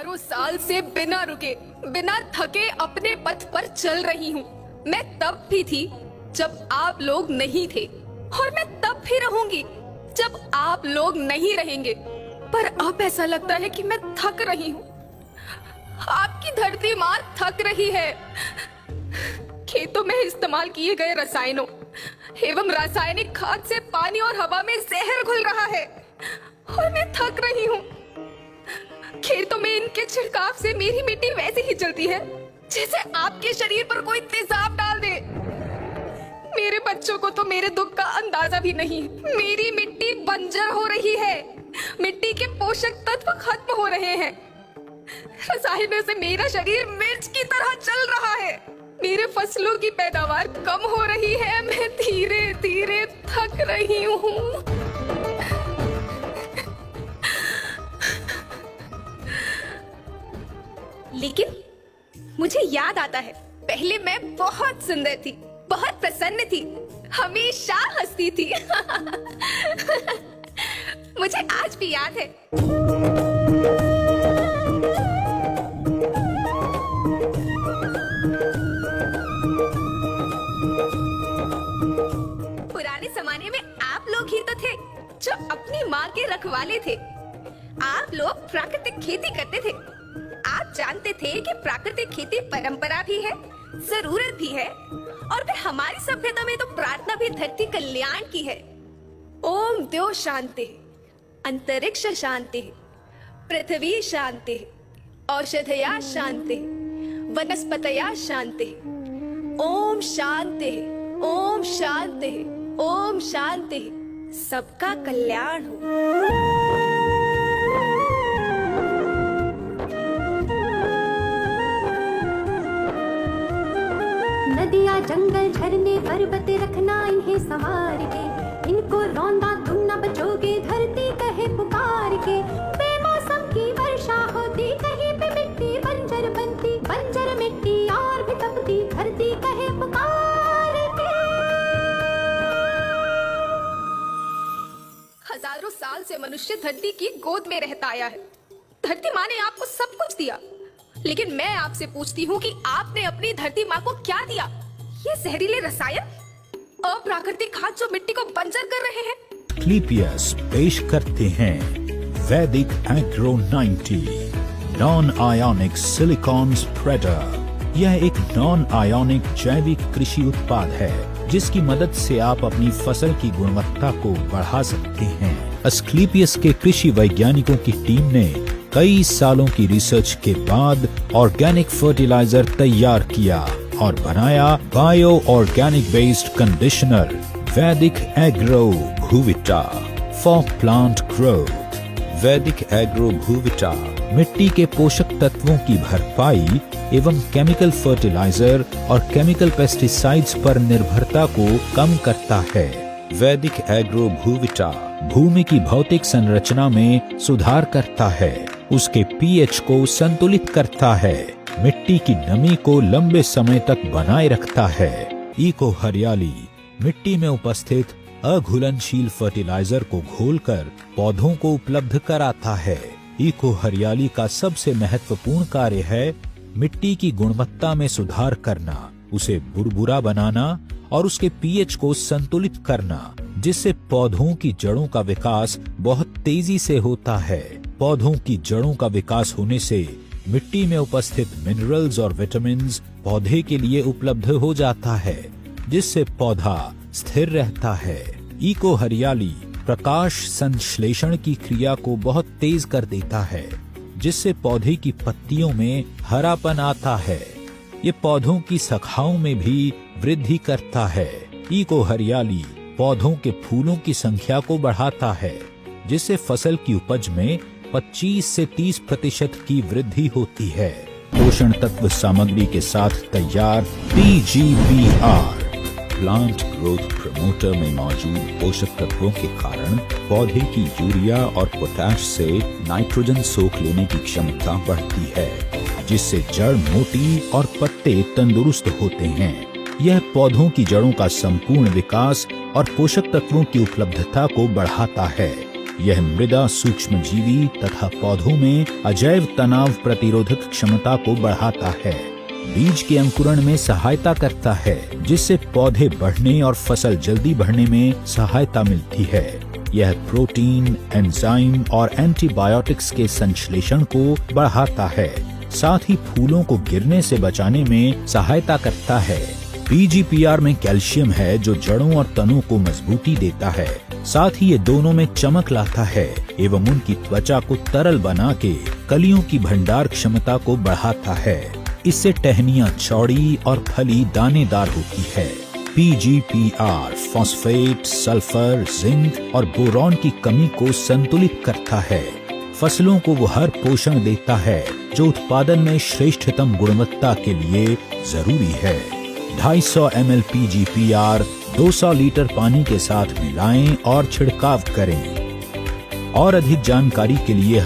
हजारों साल से बिना रुके, बिना थके अपने पथ पर चल रही हूँ। मैं तब भी थी जब आप लोग नहीं थे, और मैं तब भी रहूंगी जब आप लोग नहीं रहेंगे। पर अब ऐसा लगता है कि मैं थक रही हूँ। आपकी धरती माँ थक रही है। खेतों में इस्तेमाल किए गए रसायनों एवं रासायनिक खाद से पानी और हवा में जहर घुल रहा है, और मैं थक रही हूँ। खेतों में इनके छिड़काव से मेरी मिट्टी वैसे ही चलती है जैसे आपके शरीर पर कोई तेजाब डाल दे। मेरे बच्चों को तो मेरे दुख का अंदाजा भी नहीं। मेरी मिट्टी बंजर हो रही है, मिट्टी के पोषक तत्व खत्म हो रहे हैं। रसायनों से मेरा शरीर मिर्च की तरह चल रहा है। मेरे फसलों की पैदावार कम हो रही है। मैं धीरे धीरे थक रही हूँ। लेकिन मुझे याद आता है, पहले मैं बहुत सुंदर थी, बहुत प्रसन्न थी, हमेशा हंसती थी। मुझे आज भी याद है। पुराने जमाने में आप लोग ही तो थे जो अपनी माँ के रखवाले थे। आप लोग प्राकृतिक खेती करते थे। आप जानते थे कि प्राकृतिक खेती परंपरा भी है, जरूरत भी है, और फिर हमारी सभ्यता में तो प्रार्थना भी धरती कल्याण की है। ओम द्यो शांति, अंतरिक्ष शांति, पृथ्वी शांति, औषधया शांति, वनस्पतया शांति। ओम शांति, ओम शांति, ओम शांति। सबका कल्याण हो। नदियाँ जंगल झरने पर्वत रखना इन्हें संवार के, इनको रौंदा तुम न बचोगे धरती कहे पुकार के। बेमौसम की वर्षा होती, कहीं पे मिट्टी बंजर बनती, बंजर मिट्टी और भी तपती, धरती कहे पुकार के। हजारों साल से मनुष्य धरती की गोद में रहता आया है। धरती माँ ने आपको सब कुछ दिया, लेकिन मैं आपसे पूछती हूँ कि आपने अपनी धरती माँ को क्या दिया? ये जहरीले रसायन, अप्राकृतिक खाद जो मिट्टी को बंजर कर रहे हैं। एस्क्लेपियस पेश करते हैं वैदिक agro 90 non ionic silicon spreader. यह एक नॉन आयोनिक जैविक कृषि उत्पाद है जिसकी मदद से आप अपनी फसल की गुणवत्ता को बढ़ा सकते हैं। एस्क्लेपियस के कृषि वैज्ञानिकों की टीम ने कई सालों की रिसर्च के बाद ऑर्गेनिक फर्टिलाइजर तैयार किया और बनाया बायो ऑर्गेनिक बेस्ड कंडीशनर वैदिक एग्रो भूविटा फॉर प्लांट ग्रोथ। वैदिक एग्रो भूविटा मिट्टी के पोषक तत्वों की भरपाई एवं केमिकल फर्टिलाइजर और केमिकल पेस्टिसाइड्स पर निर्भरता को कम करता है। वैदिक एग्रो भूविटा भूमि की भौतिक संरचना में सुधार करता है, उसके पीएच को संतुलित करता है, मिट्टी की नमी को लंबे समय तक बनाए रखता है। इको हरियाली मिट्टी में उपस्थित अघुलनशील फर्टिलाइजर को घोलकर पौधों को उपलब्ध कराता है। इको हरियाली का सबसे महत्वपूर्ण कार्य है मिट्टी की गुणवत्ता में सुधार करना, उसे बुरबुरा बनाना और उसके पीएच को संतुलित करना, जिससे पौधों की जड़ों का विकास बहुत तेजी से होता है। पौधों की जड़ों का विकास होने से मिट्टी में उपस्थित मिनरल्स और विटामिन्स पौधे के लिए उपलब्ध हो जाता है, जिससे पौधा स्थिर रहता है। इको हरियाली प्रकाश संश्लेषण की क्रिया को बहुत तेज कर देता है, जिससे पौधे की पत्तियों में हरापन आता है। ये पौधों की शाखाओं में भी वृद्धि करता है। इको हरियाली पौधों के फूलों की संख्या को बढ़ाता है, जिससे फसल की उपज में 25 से 30% की वृद्धि होती है। पोषण तत्व सामग्री के साथ तैयार PGBR प्लांट ग्रोथ प्रमोटर में मौजूद पोषक तत्वों के कारण पौधे की यूरिया और पोटाश से नाइट्रोजन सोख लेने की क्षमता बढ़ती है, जिससे जड़ मोटी और पत्ते तंदुरुस्त होते हैं। यह पौधों की जड़ों का संपूर्ण विकास और पोषक तत्वों की उपलब्धता को बढ़ाता है। यह मृदा सूक्ष्मजीवी तथा पौधों में अजैव तनाव प्रतिरोधक क्षमता को बढ़ाता है। बीज के अंकुरण में सहायता करता है, जिससे पौधे बढ़ने और फसल जल्दी बढ़ने में सहायता मिलती है। यह प्रोटीन, एंजाइम और एंटीबायोटिक्स के संश्लेषण को बढ़ाता है। साथ ही फूलों को गिरने से बचाने में सहायता करता है। PGPR में कैल्शियम है, जो जड़ों और तनों को मजबूती देता है। साथ ही ये दोनों में चमक लाता है एवं उनकी त्वचा को तरल बना के कलियों की भंडार क्षमता को बढ़ाता है। इससे टहनियां चौड़ी और फली दानेदार होती है। PGPR फॉस्फेट, सल्फर, जिंक और बोरॉन की कमी को संतुलित करता है। फसलों को वो हर पोषण देता है जो उत्पादन में श्रेष्ठतम गुणवत्ता के लिए जरूरी है। 250 ml PGPR 200 लीटर पानी के साथ मिलाएं और छिड़काव करें। और अधिक जानकारी के लिए